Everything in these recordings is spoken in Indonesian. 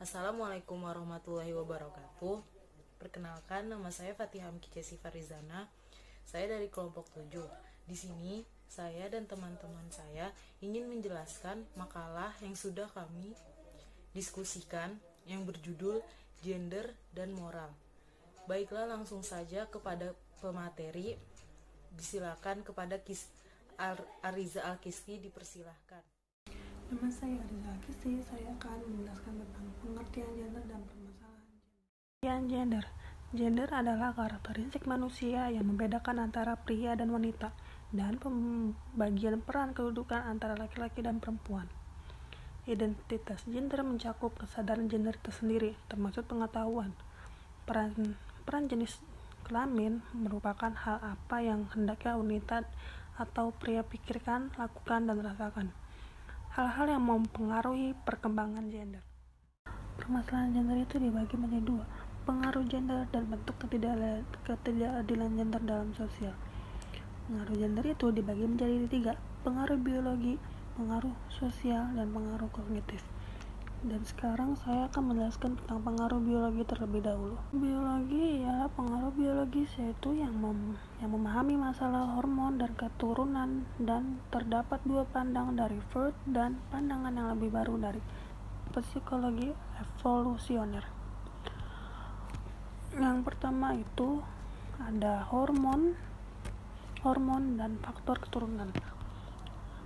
Assalamualaikum warahmatullahi wabarakatuh. Perkenalkan, nama saya Fatihah Amkicesi Farizana. Saya dari kelompok 7. Di sini, saya dan teman-teman saya ingin menjelaskan makalah yang sudah kami diskusikan yang berjudul Gender dan Moral. Baiklah, langsung saja kepada pemateri. Disilakan kepada Ariza Alkiski, dipersilahkan. Nama saya Ariza Alkiski. Saya akan menjelaskan tentang pengertian gender dan permasalahan gender. Gender adalah karakteristik manusia yang membedakan antara pria dan wanita dan pembagian peran kedudukan antara laki-laki dan perempuan. Identitas gender mencakup kesadaran gender itu sendiri, termasuk pengetahuan. Peran jenis kelamin merupakan hal apa yang hendaknya wanita atau pria pikirkan, lakukan, dan rasakan. Hal-hal yang mempengaruhi perkembangan gender. Permasalahan gender itu dibagi menjadi dua: pengaruh gender dan bentuk ketidakadilan gender dalam sosial. Pengaruh gender itu dibagi menjadi tiga: pengaruh biologi, pengaruh sosial, dan pengaruh kognitif. Dan sekarang saya akan menjelaskan tentang pengaruh biologi terlebih dahulu. Biologi ialah pengaruh biologis, yaitu yang memahami masalah hormon dan keturunan, dan terdapat dua pandangan dari Freud dan pandangan yang lebih baru dari psikologi evolusioner. Yang pertama itu ada hormon dan faktor keturunan.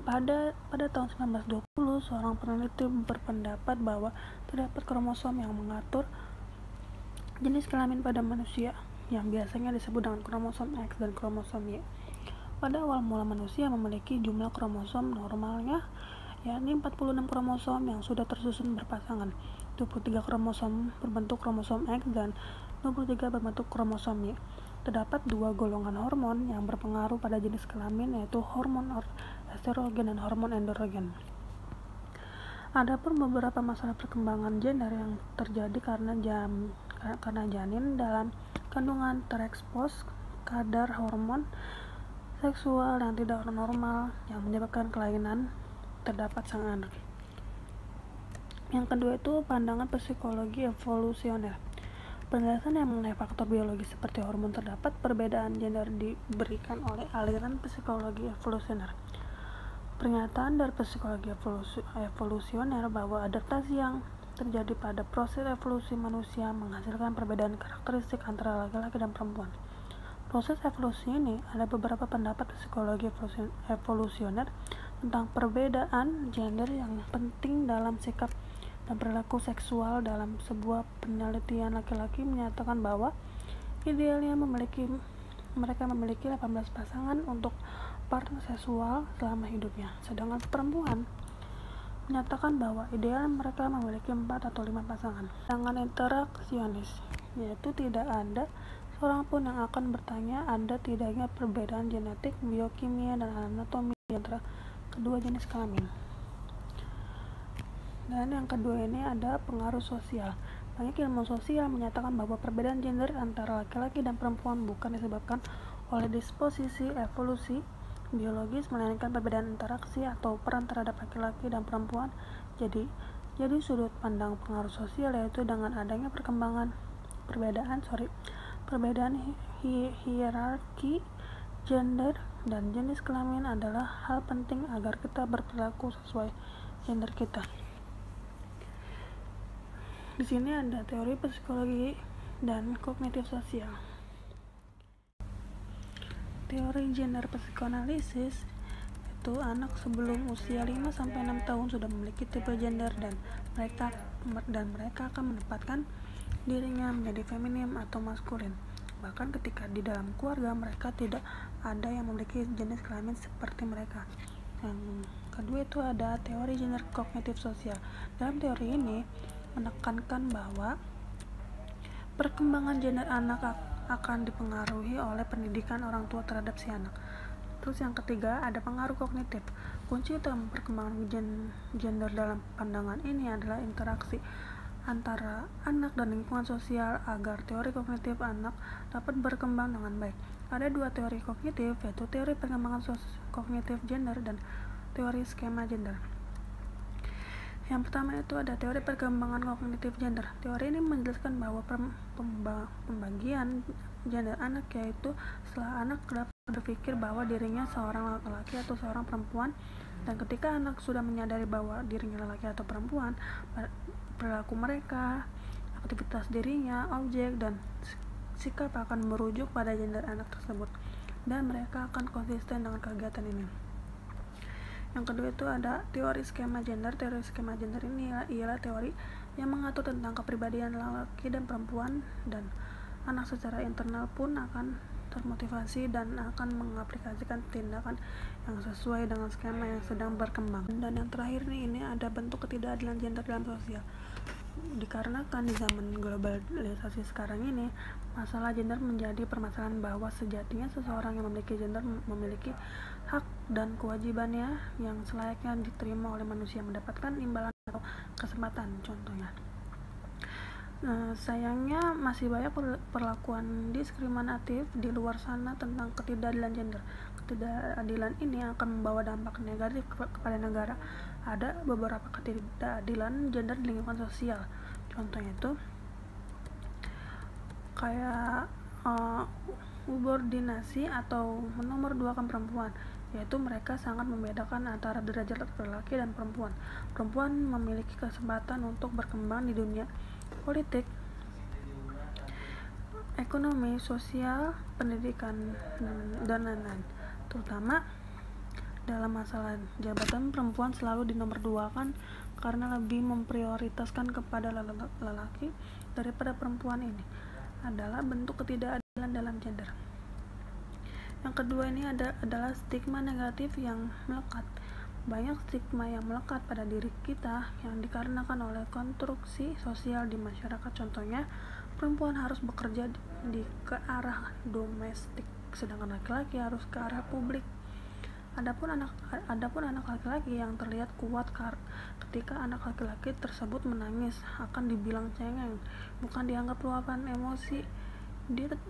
Pada tahun 1920, seorang peneliti berpendapat bahwa terdapat kromosom yang mengatur jenis kelamin pada manusia, yang biasanya disebut dengan kromosom X dan kromosom Y. Pada awal mula manusia memiliki jumlah kromosom normalnya, yakni 46 kromosom yang sudah tersusun berpasangan. 23 kromosom berbentuk kromosom X dan 23 berbentuk kromosom Y. Terdapat dua golongan hormon yang berpengaruh pada jenis kelamin, yaitu hormon estrogen dan hormon androgen. Adapun beberapa masalah perkembangan gender yang terjadi karena janin dalam kandungan terekspos kadar hormon seksual yang tidak normal yang menyebabkan kelainan terdapat sang anak. Yang kedua itu pandangan psikologi evolusioner. Penjelasan yang mengenai faktor biologi seperti hormon. Terdapat perbedaan gender diberikan oleh aliran psikologi evolusioner. Pernyataan dari psikologi evolusioner bahwa adaptasi yang terjadi pada proses evolusi manusia menghasilkan perbedaan karakteristik antara laki-laki dan perempuan. Proses evolusi ini ada beberapa pendapat psikologi evolusioner tentang perbedaan gender yang penting dalam sikap dan perilaku seksual. Dalam sebuah penelitian, laki-laki menyatakan bahwa idealnya mereka memiliki 18 pasangan untuk partner seksual selama hidupnya, sedangkan perempuan menyatakan bahwa ideal mereka memiliki 4 atau 5 pasangan. Pandangan interaksionis, yaitu tidak ada seorang pun yang akan bertanya ada tidaknya perbedaan genetik, biokimia, dan anatomi antara kedua jenis kelamin. Dan yang kedua ini ada pengaruh sosial. Banyak ilmu sosial menyatakan bahwa perbedaan gender antara laki-laki dan perempuan bukan disebabkan oleh disposisi evolusi biologis, melainkan perbedaan interaksi atau peran terhadap laki-laki dan perempuan. Jadi sudut pandang pengaruh sosial yaitu dengan adanya perbedaan hierarki gender dan jenis kelamin adalah hal penting agar kita berperilaku sesuai gender kita. Di sini ada teori psikologi dan kognitif sosial. Teori gender psikoanalisis itu anak sebelum usia 5-6 tahun sudah memiliki tipe gender dan mereka akan menempatkan dirinya menjadi feminim atau maskulin. Bahkan ketika di dalam keluarga mereka tidak ada yang memiliki jenis kelamin seperti mereka. Yang kedua itu ada teori gender kognitif sosial. Dalam teori ini menekankan bahwa perkembangan gender anak akan dipengaruhi oleh pendidikan orang tua terhadap si anak. Terus yang ketiga ada pengaruh kognitif. Kunci utama perkembangan gender dalam pandangan ini adalah interaksi antara anak dan lingkungan sosial agar teori kognitif anak dapat berkembang dengan baik. Ada dua teori kognitif, yaitu teori perkembangan kognitif gender dan teori skema gender. Yang pertama itu ada teori perkembangan kognitif gender. Teori ini menjelaskan bahwa pembagian gender anak yaitu setelah anak dapat berpikir bahwa dirinya seorang laki-laki atau seorang perempuan, dan ketika anak sudah menyadari bahwa dirinya laki atau perempuan, perilaku mereka, aktivitas dirinya, objek, dan sikap akan merujuk pada gender anak tersebut, dan mereka akan konsisten dengan kegiatan ini. Yang kedua itu ada teori skema gender. Teori skema gender ini ialah teori yang mengatur tentang kepribadian laki dan perempuan, dan anak secara internal pun akan termotivasi dan akan mengaplikasikan tindakan yang sesuai dengan skema yang sedang berkembang. Dan yang terakhir ini ada bentuk ketidakadilan gender dalam sosial. Dikarenakan di zaman globalisasi sekarang ini, masalah gender menjadi permasalahan bahwa sejatinya seseorang yang memiliki gender memiliki hak dan kewajibannya yang selayaknya diterima oleh manusia, mendapatkan imbalan atau kesempatan. Contohnya, sayangnya masih banyak perlakuan diskriminatif di luar sana tentang ketidakadilan gender. Ketidakadilan ini akan membawa dampak negatif kepada negara. Ada beberapa ketidakadilan gender di lingkungan sosial. Contohnya itu kayak subordinasi atau menomorduakan perempuan, yaitu mereka sangat membedakan antara derajat laki dan perempuan. Perempuan memiliki kesempatan untuk berkembang di dunia politik, ekonomi, sosial, pendidikan, dan lain-lain. Terutama dalam masalah jabatan, perempuan selalu dinomorduakan karena lebih memprioritaskan kepada lelaki daripada perempuan. Ini adalah bentuk ketidakadilan dalam gender. Yang kedua ini adalah stigma negatif yang melekat. Banyak stigma yang melekat pada diri kita yang dikarenakan oleh konstruksi sosial di masyarakat. Contohnya, perempuan harus bekerja ke arah domestik, sedangkan laki-laki harus ke arah publik. Adapun anak laki-laki yang terlihat kuat ketika anak laki-laki tersebut menangis akan dibilang cengeng, bukan dianggap luapan emosi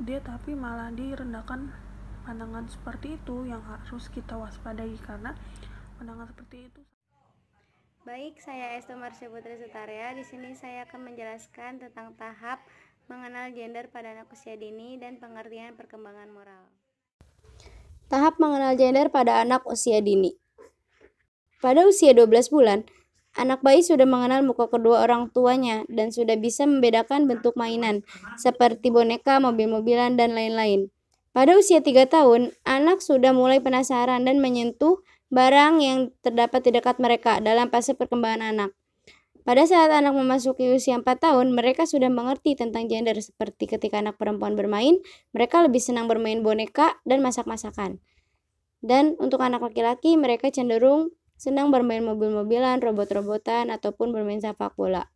dia tapi malah direndahkan. Pandangan seperti itu yang harus kita waspadai, karena pandangan seperti itu. Baik, saya Esto Marsha Putri Sutaria. Di sini saya akan menjelaskan tentang tahap mengenal gender pada anak usia dini dan pengertian perkembangan moral. Tahap mengenal gender pada anak usia dini. Pada usia 12 bulan, anak bayi sudah mengenal muka kedua orang tuanya dan sudah bisa membedakan bentuk mainan seperti boneka, mobil-mobilan, dan lain-lain. Pada usia 3 tahun, anak sudah mulai penasaran dan menyentuh barang yang terdapat di dekat mereka dalam fase perkembangan anak. Pada saat anak memasuki usia 4 tahun, mereka sudah mengerti tentang gender, seperti ketika anak perempuan bermain, mereka lebih senang bermain boneka dan masak-masakan. Dan untuk anak laki-laki, mereka cenderung senang bermain mobil-mobilan, robot-robotan, ataupun bermain sepak bola.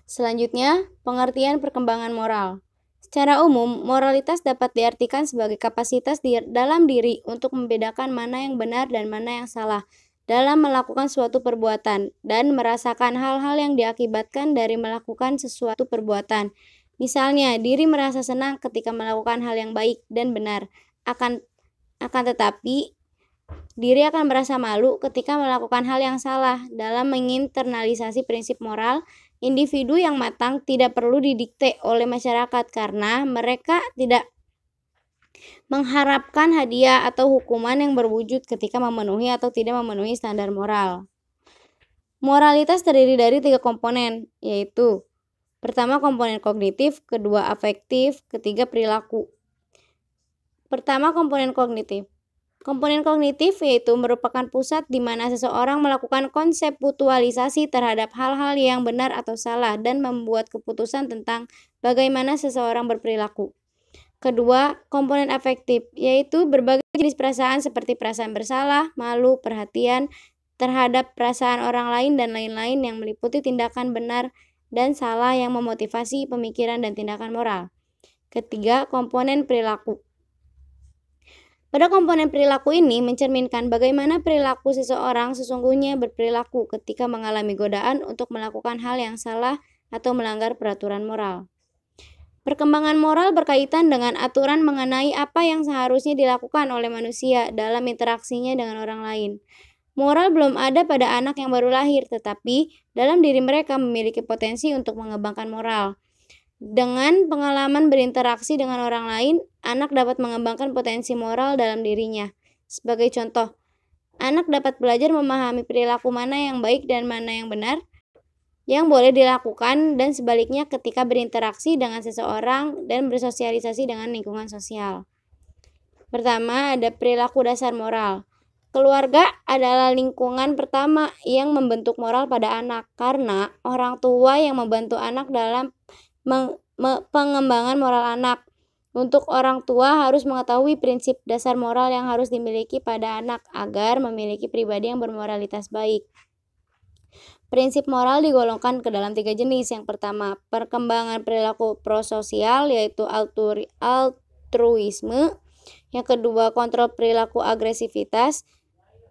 Selanjutnya, pengertian perkembangan moral. Secara umum, moralitas dapat diartikan sebagai kapasitas dalam diri untuk membedakan mana yang benar dan mana yang salah dalam melakukan suatu perbuatan dan merasakan hal-hal yang diakibatkan dari melakukan sesuatu perbuatan. Misalnya, diri merasa senang ketika melakukan hal yang baik dan benar. Akan tetapi, diri akan merasa malu ketika melakukan hal yang salah. Dalam menginternalisasi prinsip moral, individu yang matang tidak perlu didikte oleh masyarakat karena mereka tidak mengharapkan hadiah atau hukuman yang berwujud ketika memenuhi atau tidak memenuhi standar moral. Moralitas terdiri dari 3 komponen, yaitu pertama komponen kognitif, kedua afektif, ketiga perilaku. Pertama, komponen kognitif. Komponen kognitif yaitu merupakan pusat di mana seseorang melakukan konseptualisasi terhadap hal-hal yang benar atau salah dan membuat keputusan tentang bagaimana seseorang berperilaku. Kedua, komponen afektif, yaitu berbagai jenis perasaan seperti perasaan bersalah, malu, perhatian terhadap perasaan orang lain, dan lain-lain yang meliputi tindakan benar dan salah yang memotivasi pemikiran dan tindakan moral. Ketiga, komponen perilaku. Pada komponen perilaku ini mencerminkan bagaimana perilaku seseorang sesungguhnya berperilaku ketika mengalami godaan untuk melakukan hal yang salah atau melanggar peraturan moral. Perkembangan moral berkaitan dengan aturan mengenai apa yang seharusnya dilakukan oleh manusia dalam interaksinya dengan orang lain. Moral belum ada pada anak yang baru lahir, tetapi dalam diri mereka memiliki potensi untuk mengembangkan moral. Dengan pengalaman berinteraksi dengan orang lain, anak dapat mengembangkan potensi moral dalam dirinya. Sebagai contoh, anak dapat belajar memahami perilaku mana yang baik dan mana yang benar, yang boleh dilakukan, dan sebaliknya ketika berinteraksi dengan seseorang dan bersosialisasi dengan lingkungan sosial. Pertama, ada perilaku dasar moral. Keluarga adalah lingkungan pertama yang membentuk moral pada anak, karena orang tua yang membantu anak dalam pengembangan moral anak. Untuk orang tua harus mengetahui prinsip dasar moral yang harus dimiliki pada anak agar memiliki pribadi yang bermoralitas baik. Prinsip moral digolongkan ke dalam 3 jenis. Yang pertama, perkembangan perilaku prososial, yaitu altruisme. Yang kedua, kontrol perilaku agresivitas.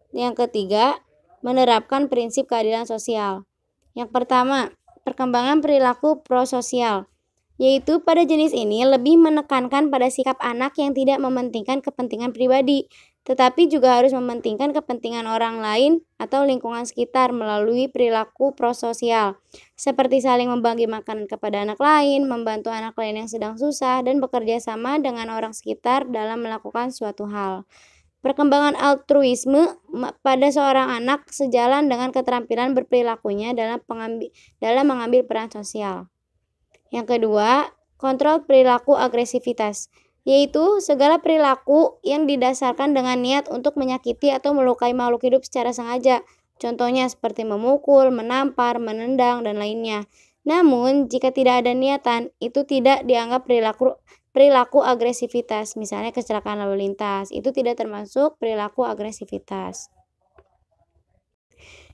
Yang ketiga, menerapkan prinsip keadilan sosial. Yang pertama, perkembangan perilaku prososial, yaitu pada jenis ini lebih menekankan pada sikap anak yang tidak mementingkan kepentingan pribadi, tetapi juga harus mementingkan kepentingan orang lain atau lingkungan sekitar melalui perilaku prososial, seperti saling membagi makanan kepada anak lain, membantu anak lain yang sedang susah, dan bekerja sama dengan orang sekitar dalam melakukan suatu hal. Perkembangan altruisme pada seorang anak sejalan dengan keterampilan berperilakunya dalam mengambil peran sosial. Yang kedua, kontrol perilaku agresivitas, yaitu segala perilaku yang didasarkan dengan niat untuk menyakiti atau melukai makhluk hidup secara sengaja. Contohnya seperti memukul, menampar, menendang, dan lainnya. Namun, jika tidak ada niatan, itu tidak dianggap perilaku agresivitas. Misalnya kecelakaan lalu lintas, itu tidak termasuk perilaku agresivitas.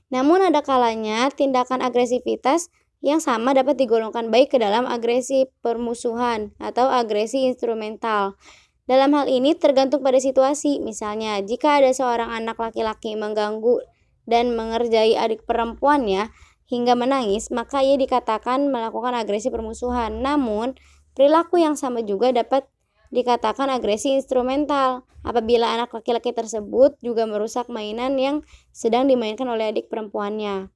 Namun ada kalanya tindakan agresivitas yang sama dapat digolongkan baik ke dalam agresi permusuhan atau agresi instrumental. Dalam hal ini tergantung pada situasi. Misalnya, jika ada seorang anak laki-laki mengganggu dan mengerjai adik perempuannya hingga menangis, maka ia dikatakan melakukan agresi permusuhan. Namun, perilaku yang sama juga dapat dikatakan agresi instrumental apabila anak laki-laki tersebut juga merusak mainan yang sedang dimainkan oleh adik perempuannya.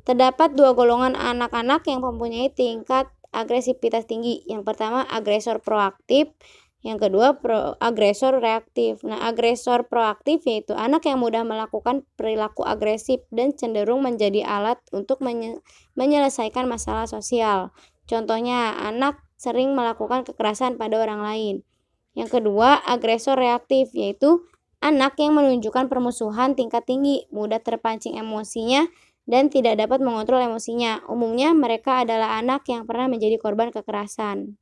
Terdapat 2 golongan anak-anak yang mempunyai tingkat agresivitas tinggi. Yang pertama, agresor proaktif. Yang kedua, agresor reaktif. Nah, agresor proaktif yaitu anak yang mudah melakukan perilaku agresif dan cenderung menjadi alat untuk menyelesaikan masalah sosial. Contohnya, anak sering melakukan kekerasan pada orang lain. Yang kedua, agresor reaktif yaitu anak yang menunjukkan permusuhan tingkat tinggi, mudah terpancing emosinya, dan tidak dapat mengontrol emosinya. Umumnya mereka adalah anak yang pernah menjadi korban kekerasan.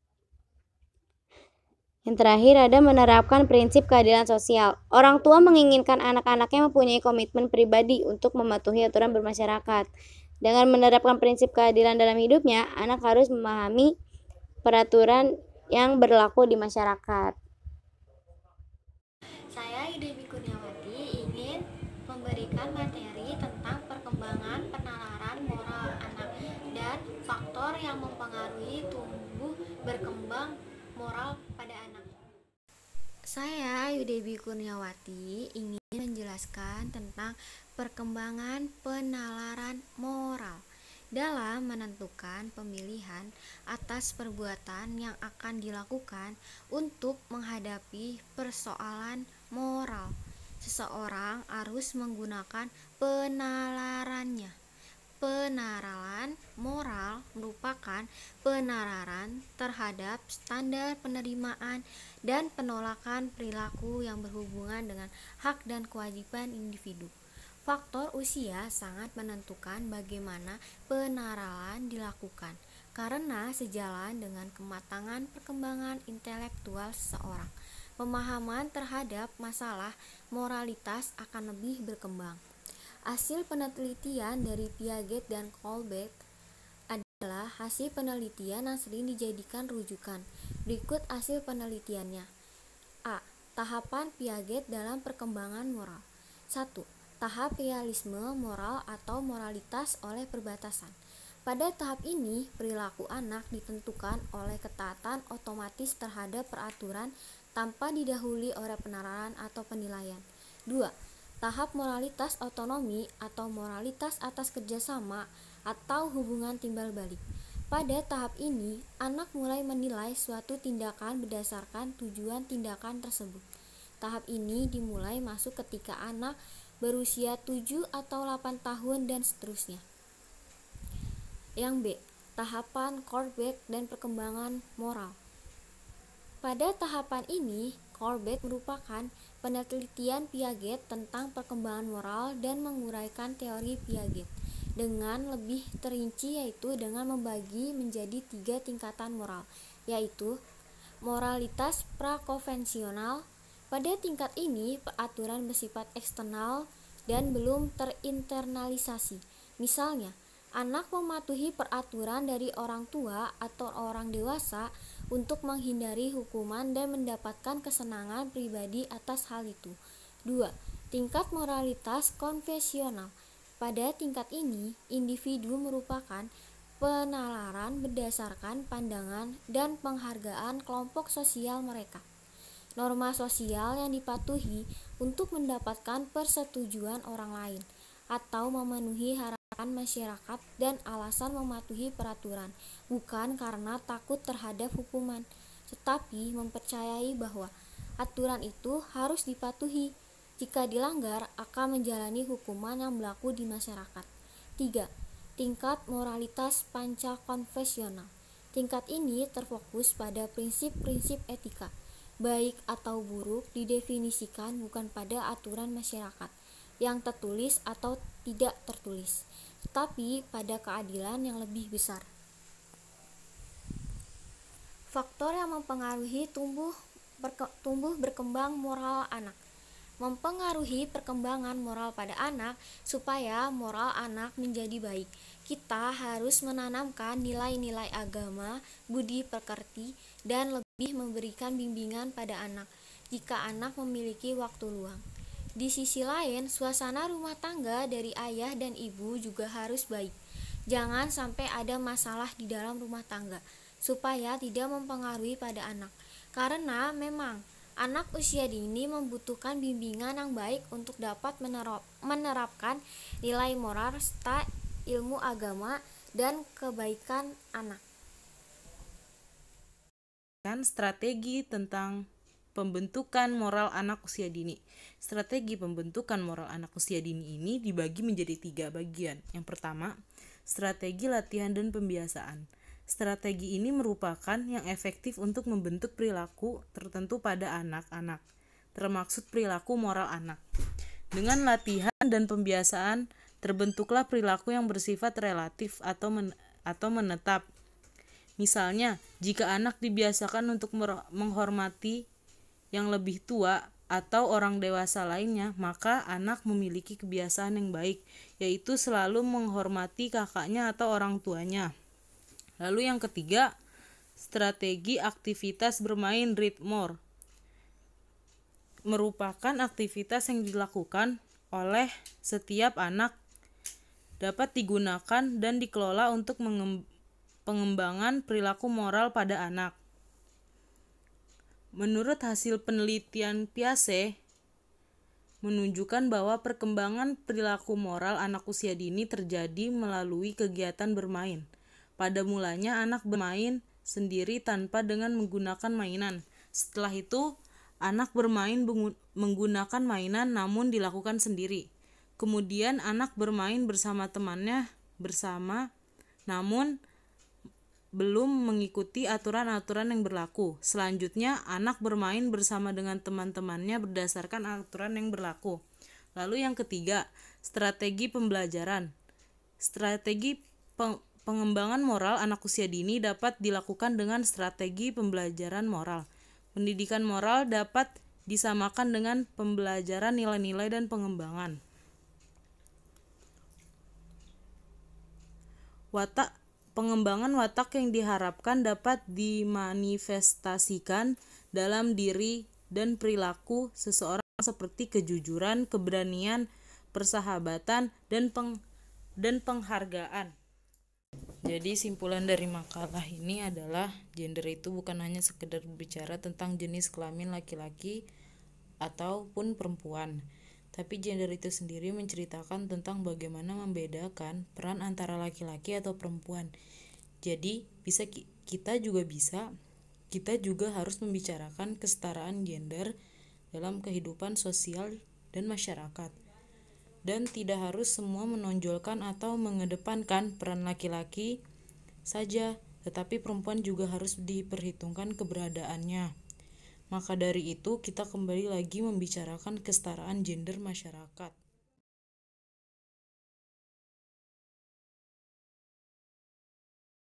Yang terakhir ada menerapkan prinsip keadilan sosial. Orang tua menginginkan anak-anaknya mempunyai komitmen pribadi untuk mematuhi aturan bermasyarakat. Dengan menerapkan prinsip keadilan dalam hidupnya, anak harus memahami peraturan yang berlaku di masyarakat. Saya Dewi Kurniawati ingin memberikan materi tentang perkembangan penalaran moral anak dan faktor yang mempengaruhi tumbuh berkembang moral pada anak. Saya Ayu Dewi Kurniawati ingin menjelaskan tentang perkembangan penalaran moral dalam menentukan pemilihan atas perbuatan yang akan dilakukan untuk menghadapi persoalan moral. Seseorang harus menggunakan penalarannya. Penalaran moral merupakan penalaran terhadap standar penerimaan dan penolakan perilaku yang berhubungan dengan hak dan kewajiban individu. Faktor usia sangat menentukan bagaimana penalaran dilakukan, karena sejalan dengan kematangan perkembangan intelektual seseorang. Pemahaman terhadap masalah moralitas akan lebih berkembang. Hasil penelitian dari Piaget dan Colbert adalah hasil penelitian yang sering dijadikan rujukan. Berikut hasil penelitiannya. A. Tahapan Piaget dalam perkembangan moral. 1. Tahap realisme moral atau moralitas oleh perbatasan. Pada tahap ini, perilaku anak ditentukan oleh ketaatan otomatis terhadap peraturan tanpa didahului oleh penalaran atau penilaian. 2. tahap moralitas otonomi atau moralitas atas kerjasama atau hubungan timbal balik. Pada tahap ini, anak mulai menilai suatu tindakan berdasarkan tujuan tindakan tersebut. Tahap ini dimulai masuk ketika anak berusia 7 atau 8 tahun dan seterusnya. Yang B, tahapan Corbett dan perkembangan moral. Pada tahapan ini, Corbett merupakan penelitian Piaget tentang perkembangan moral dan menguraikan teori Piaget dengan lebih terinci, yaitu dengan membagi menjadi 3 tingkatan moral, yaitu moralitas prakonvensional. Pada tingkat ini, peraturan bersifat eksternal dan belum terinternalisasi. Misalnya, anak mematuhi peraturan dari orang tua atau orang dewasa untuk menghindari hukuman dan mendapatkan kesenangan pribadi atas hal itu. 2. Tingkat moralitas konvensional. Pada tingkat ini, individu merupakan penalaran berdasarkan pandangan dan penghargaan kelompok sosial mereka. Norma sosial yang dipatuhi untuk mendapatkan persetujuan orang lain atau memenuhi harapan masyarakat dan alasan mematuhi peraturan, bukan karena takut terhadap hukuman, tetapi mempercayai bahwa aturan itu harus dipatuhi. Jika dilanggar, akan menjalani hukuman yang berlaku di masyarakat. 3. Tingkat moralitas panca-konfesional. Tingkat ini terfokus pada prinsip-prinsip etika, baik atau buruk didefinisikan bukan pada aturan masyarakat yang tertulis atau tidak tertulis, tetapi pada keadilan yang lebih besar. Faktor yang mempengaruhi tumbuh berkembang moral anak. Mempengaruhi perkembangan moral pada anak. Supaya moral anak menjadi baik, kita harus menanamkan nilai-nilai agama, budi pekerti, dan lebih memberikan bimbingan pada anak jika anak memiliki waktu luang. Di sisi lain, suasana rumah tangga dari ayah dan ibu juga harus baik. Jangan sampai ada masalah di dalam rumah tangga, supaya tidak mempengaruhi pada anak. Karena memang anak usia dini membutuhkan bimbingan yang baik untuk dapat menerapkan nilai moral serta ilmu agama dan kebaikan anak. Strategi tentang pembentukan moral anak usia dini. Strategi pembentukan moral anak usia dini ini dibagi menjadi 3 bagian. Yang pertama, strategi latihan dan pembiasaan. Strategi ini merupakan yang efektif untuk membentuk perilaku tertentu pada anak-anak, termaksud perilaku moral anak. Dengan latihan dan pembiasaan, terbentuklah perilaku yang bersifat relatif atau menetap. Misalnya, jika anak dibiasakan untuk menghormati yang lebih tua atau orang dewasa lainnya, maka anak memiliki kebiasaan yang baik, yaitu selalu menghormati kakaknya atau orang tuanya. Lalu yang ketiga, strategi aktivitas bermain read more. Merupakan aktivitas yang dilakukan oleh setiap anak, dapat digunakan dan dikelola untuk pengembangan perilaku moral pada anak. Menurut hasil penelitian Piaget menunjukkan bahwa perkembangan perilaku moral anak usia dini terjadi melalui kegiatan bermain. Pada mulanya anak bermain sendiri tanpa dengan menggunakan mainan. Setelah itu, anak bermain menggunakan mainan namun dilakukan sendiri. Kemudian anak bermain bersama temannya namun belum mengikuti aturan-aturan yang berlaku. Selanjutnya, anak bermain bersama dengan teman-temannya berdasarkan aturan yang berlaku. Lalu yang ketiga, strategi pembelajaran. Strategi pengembangan moral anak usia dini dapat dilakukan dengan strategi pembelajaran moral. Pendidikan moral dapat disamakan dengan pembelajaran nilai-nilai dan pengembangan. Pengembangan watak yang diharapkan dapat dimanifestasikan dalam diri dan perilaku seseorang seperti kejujuran, keberanian, persahabatan, dan penghargaan. Jadi simpulan dari makalah ini adalah gender itu bukan hanya sekedar berbicara tentang jenis kelamin laki-laki ataupun perempuan, Tapi gender itu sendiri menceritakan tentang bagaimana membedakan peran antara laki-laki atau perempuan. Jadi kita juga harus membicarakan kesetaraan gender dalam kehidupan sosial dan masyarakat. Dan tidak harus semua menonjolkan atau mengedepankan peran laki-laki saja, tetapi perempuan juga harus diperhitungkan keberadaannya. Maka dari itu, kita kembali lagi membicarakan kesetaraan gender masyarakat.